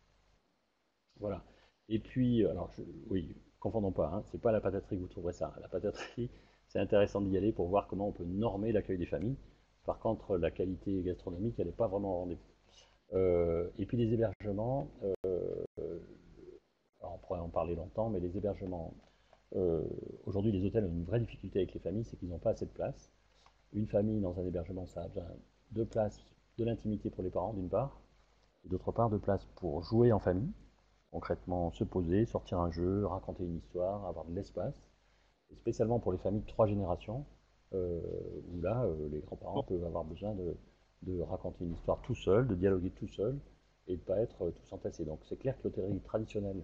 Voilà. Et puis, alors, oui, confondons pas, hein, c'est pas à la pataterie que vous trouverez ça. À la pataterie, c'est intéressant d'y aller pour voir comment on peut normer l'accueil des familles. Par contre, la qualité gastronomique, elle n'est pas vraiment au rendez-vous. Et puis les hébergements, alors on pourrait en parler longtemps, mais les hébergements, aujourd'hui les hôtels ont une vraie difficulté avec les familles, c'est qu'ils n'ont pas assez de place. Une famille dans un hébergement, ça a besoin de place, de l'intimité pour les parents d'une part, et d'autre part de place pour jouer en famille, concrètement se poser, sortir un jeu, raconter une histoire, avoir de l'espace, et spécialement pour les familles de 3 générations, euh, où là, les grands-parents Bon, peuvent avoir besoin de raconter une histoire tout seul, de dialoguer tout seul, et de ne pas être tous entassés. Donc c'est clair que l'hôtellerie traditionnelle,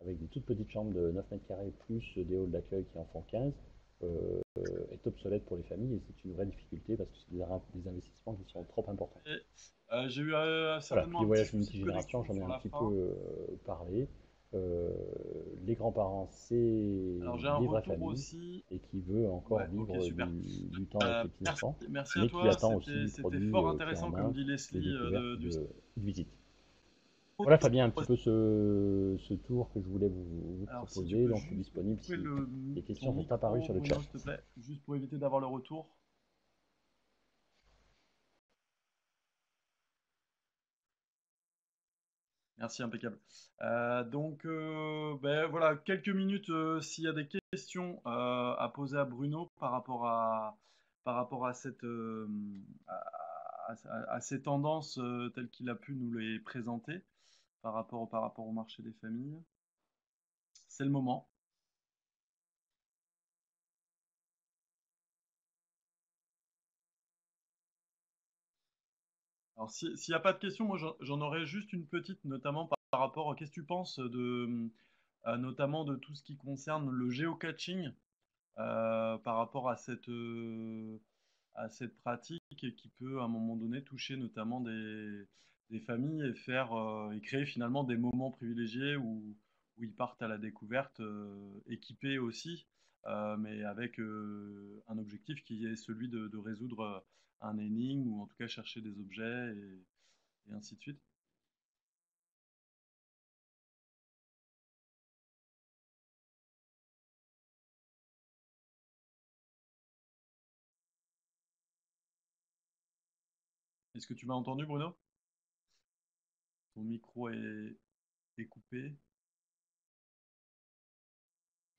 avec des toutes petites chambres de 9 mètres carrés, plus des halls d'accueil qui en font 15, est obsolète pour les familles, et c'est une vraie difficulté parce que c'est des investissements qui sont trop importants. et, j'ai eu Voilà, puis certainement les un petit voyages souci de multigénérations, connexion j'en ai sur un la petit peu fin. parlé. Euh, les grands-parents, c'est Alors j'ai un des vraies retour familles aussi. et qui veut encore Ouais, ok, vivre super. du temps avec les Merci, petits-enfants, merci à mais qui toi. attend aussi du C'était produit fort clé en intéressant, comme main, dit de Leslie, découverte et du de visite. Voilà Fabien, un petit peu ce tour que je voulais vous Alors, si tu proposer, peux donc je suis juste disponible couper si les ton questions sont apparues micro, sur le chat. Bruno, s'il te plaît, juste pour éviter d'avoir le retour. Merci, impeccable. Ben, voilà, quelques minutes s'il y a des questions à poser à Bruno par rapport à à ces tendances telles qu'il a pu nous les présenter par rapport au marché des familles. C'est le moment. Alors, s'il n'y a pas de questions, moi j'en aurais juste une petite, notamment par rapport, qu'est-ce que tu penses notamment de tout ce qui concerne le géocaching par rapport à cette pratique qui peut à un moment donné toucher notamment des familles et et créer finalement des moments privilégiés où ils partent à la découverte équipés aussi, mais avec un objectif qui est celui de résoudre un énigme ou en tout cas chercher des objets et ainsi de suite. Est-ce que tu m'as entendu, Bruno? Ton micro est coupé.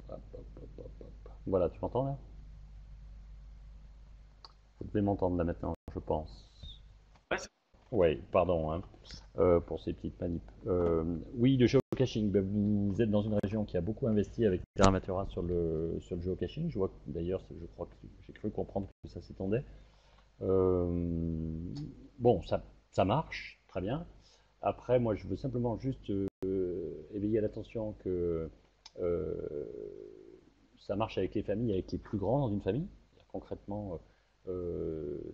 Hop, hop, hop, hop, hop. Voilà, tu m'entends là? Vous devez m'entendre là maintenant, je pense. Ouais, Oui, pardon hein, pour ces petites manips. Oui, le géocaching, ben, vous êtes dans une région qui a beaucoup investi avec Terra Matura sur le géocaching. Je vois d'ailleurs, je crois que j'ai cru comprendre que ça s'étendait. Euh, bon, ça marche, très bien. Après, moi, je veux simplement juste éveiller l'attention que euh, ça marche avec les familles, avec les plus grands dans une famille. Concrètement,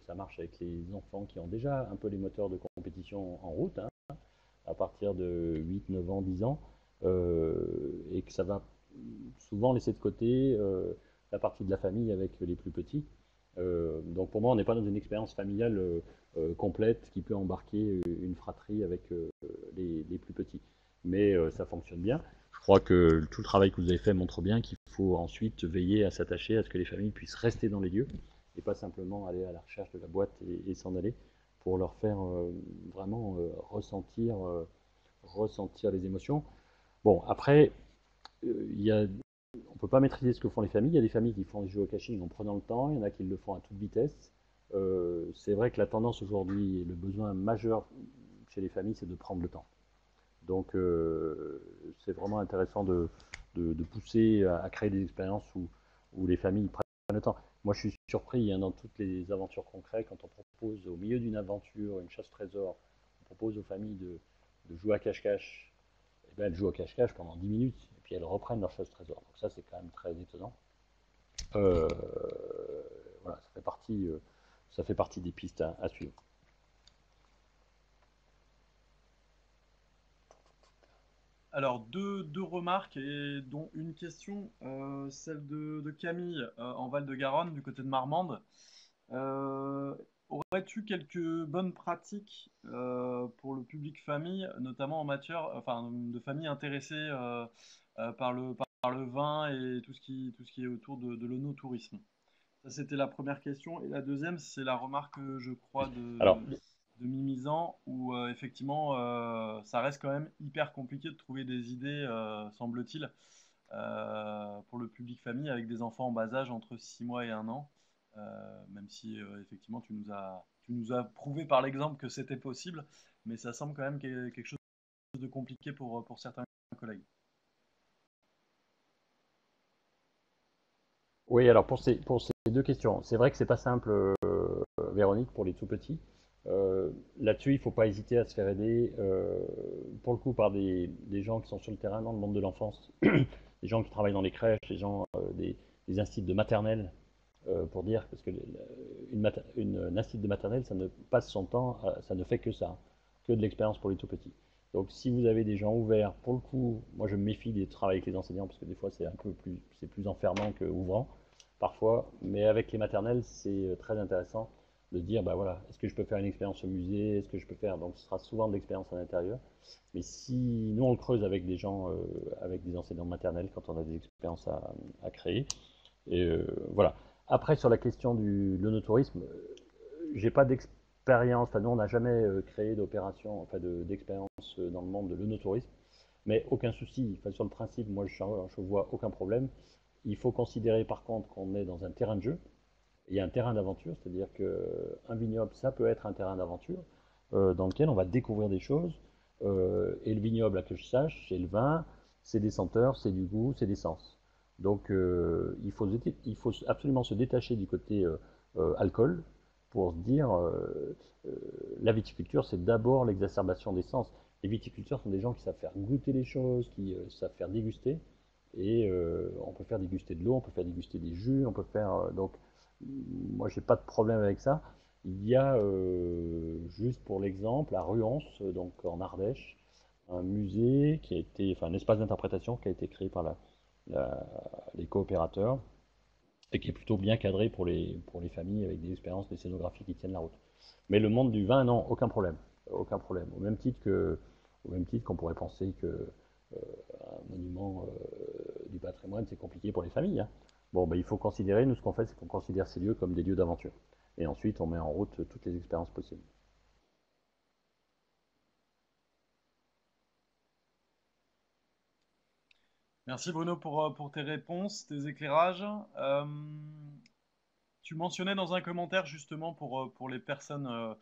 ça marche avec les enfants qui ont déjà un peu les moteurs de compétition en route, hein, à partir de 8, 9 ans, 10 ans, et que ça va souvent laisser de côté la partie de la famille avec les plus petits. Donc pour moi, on n'est pas dans une expérience familiale complète qui peut embarquer une fratrie avec les plus petits. mais ça fonctionne bien. Je crois que tout le travail que vous avez fait montre bien qu'il faut ensuite veiller à s'attacher à ce que les familles puissent rester dans les lieux et pas simplement aller à la recherche de la boîte et s'en aller pour leur faire vraiment ressentir les émotions. Bon, après, y a, on ne peut pas maîtriser ce que font les familles. Il y a des familles qui font du géocaching en prenant le temps, il y en a qui le font à toute vitesse. C'est vrai que la tendance aujourd'hui, le besoin majeur chez les familles, c'est de prendre le temps. Donc c'est vraiment intéressant de pousser à créer des expériences où les familles prennent le temps. Moi je suis surpris dans toutes les aventures qu'on crée, quand on propose au milieu d'une aventure, une chasse-trésor, on propose aux familles de jouer à cache-cache, et bien elles jouent à cache-cache pendant 10 minutes, et puis elles reprennent leur chasse-trésor. Donc ça c'est quand même très étonnant. Euh, voilà, ça fait partie des pistes à suivre. Alors, deux remarques et dont une question, celle de Camille en Val-de-Garonne, du côté de Marmande. Euh, Aurais-tu quelques bonnes pratiques pour le public famille, notamment en matière, enfin, de familles intéressées par le vin et tout ce qui est autour de l'œnotourisme? Ça, c'était la première question. Et la deuxième, c'est la remarque, je crois, Alors, de Mimizan, où effectivement, ça reste quand même hyper compliqué de trouver des idées, semble-t-il, pour le public famille avec des enfants en bas âge entre 6 mois et 1 an. Même si effectivement tu nous as prouvé par l'exemple que c'était possible, mais ça semble quand même quelque chose de compliqué pour certains collègues. oui, alors pour ces deux questions, c'est vrai que c'est pas simple, Véronique, pour les tout petits. Là-dessus, il ne faut pas hésiter à se faire aider, pour le coup, par des gens qui sont sur le terrain dans le monde de l'enfance, des gens qui travaillent dans les crèches, des instituts de maternelle, pour dire, parce que un institut de maternelle, ça ne passe son temps, ça ne fait que ça, que de l'expérience pour les tout petits. Donc si vous avez des gens ouverts, pour le coup, moi je me méfie des travaux avec les enseignants, parce que des fois c'est plus enfermant que ouvrant, parfois, mais avec les maternelles, c'est très intéressant de dire, bah voilà, est-ce que je peux faire une expérience au musée, est-ce que je peux faire, donc ce sera souvent de l'expérience à l'intérieur, mais si nous on le creuse avec des gens, avec des enseignants maternels, quand on a des expériences à créer, et voilà. Après, sur la question de l'onotourisme, j'ai pas d'expérience, enfin, nous on n'a jamais créé d'opération, enfin d'expérience dans le monde de l'onotourisme, mais aucun souci, enfin, sur le principe, moi je vois aucun problème. Il faut considérer par contre qu'on est dans un terrain de jeu, il y a un terrain d'aventure, c'est-à-dire qu'un vignoble, ça peut être un terrain d'aventure dans lequel on va découvrir des choses. Et le vignoble, à que je sache, c'est le vin, c'est des senteurs, c'est du goût, c'est des sens. Donc il faut absolument se détacher du côté alcool pour se dire euh, la viticulture, c'est d'abord l'exacerbation des sens. Les viticulteurs sont des gens qui savent faire goûter les choses, qui savent faire déguster. Et on peut faire déguster de l'eau, on peut faire déguster des jus, on peut faire donc moi j'ai pas de problème avec ça. Il y a juste pour l'exemple à Ruance, donc en Ardèche, un musée qui a été, enfin un espace d'interprétation qui a été créé par les coopérateurs et qui est plutôt bien cadré pour les familles avec des expériences, des scénographies qui tiennent la route. Mais le monde du vin, non, aucun problème, aucun problème. Au même titre qu'on pourrait penser que un monument du patrimoine, c'est compliqué pour les familles. Hein. Bon, ben, il faut considérer, nous ce qu'on fait, c'est qu'on considère ces lieux comme des lieux d'aventure. Et ensuite, on met en route toutes les expériences possibles. Merci Bruno pour tes réponses, tes éclairages. Euh, Tu mentionnais dans un commentaire justement pour les personnes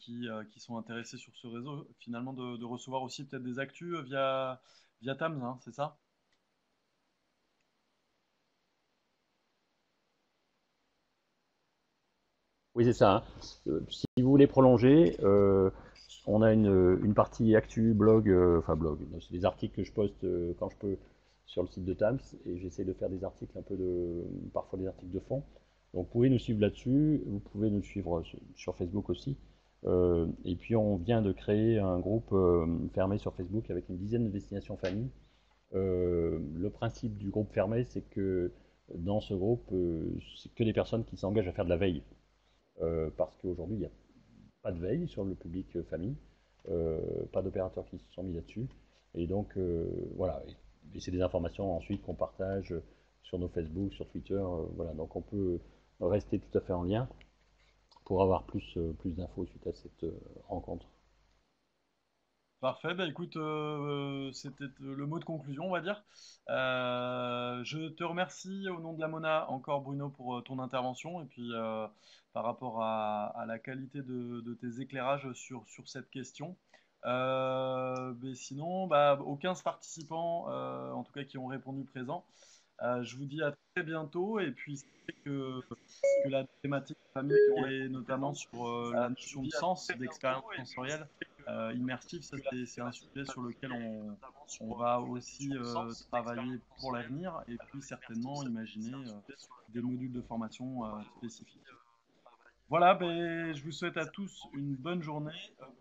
qui sont intéressées sur ce réseau, finalement de recevoir aussi peut-être des actus via Tams, hein, c'est ça? Oui, c'est ça. Hein. Si vous voulez prolonger, on a une partie actu blog, enfin blog, c'est des articles que je poste quand je peux sur le site de Tams et j'essaie de faire des articles parfois des articles de fond. Donc vous pouvez nous suivre là-dessus, vous pouvez nous suivre sur Facebook aussi. Et puis on vient de créer un groupe fermé sur Facebook avec une dizaine de destinations familles. Le principe du groupe fermé, c'est que dans ce groupe, c'est que des personnes qui s'engagent à faire de la veille. Parce qu'aujourd'hui, il n'y a pas de veille sur le public famille, pas d'opérateurs qui se sont mis là-dessus. Et donc, voilà. Et c'est des informations ensuite qu'on partage sur nos Facebook, sur Twitter. Voilà. Donc, on peut rester tout à fait en lien pour avoir plus d'infos suite à cette rencontre. Parfait, bah écoute, c'était le mot de conclusion, on va dire. Je te remercie au nom de la Mona encore Bruno pour ton intervention et puis par rapport à la qualité de tes éclairages sur cette question. Mais sinon, bah, aux 15 participants, en tout cas qui ont répondu présent, je vous dis à très bientôt et puis c'est vrai que la thématique famille et notamment sur la notion de sens, d'expérience sensorielle immersive, ça c'est un sujet sur lequel on va aussi travailler pour l'avenir et puis certainement imaginer des modules de formation spécifiques. Voilà, ben, je vous souhaite à tous une bonne journée.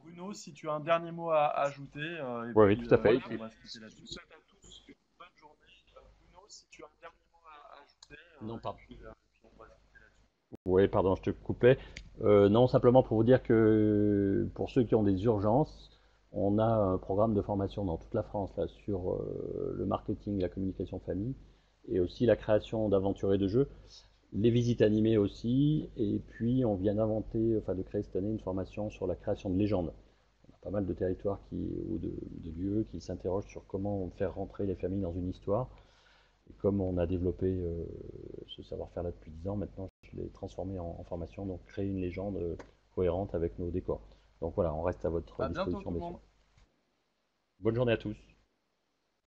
Bruno, si tu as un dernier mot à ajouter, et Oui, oui, puis tout à fait. on va se quitter là-dessus. Non, pardon. Oui, pardon, je te coupais. Non, simplement pour vous dire que pour ceux qui ont des urgences, on a un programme de formation dans toute la France là, sur le marketing, la communication famille, et aussi la création d'aventures et de jeux, les visites animées aussi, et puis on vient d'inventer, enfin de créer cette année une formation sur la création de légendes. On a pas mal de territoires ou de lieux qui s'interrogent sur comment faire rentrer les familles dans une histoire. Et comme on a développé ce savoir-faire là depuis 10 ans, maintenant je l'ai transformé en formation, donc créer une légende cohérente avec nos décors. Donc voilà, on reste à votre À bientôt disposition, tout le bien sûr. monde. Bonne journée à tous.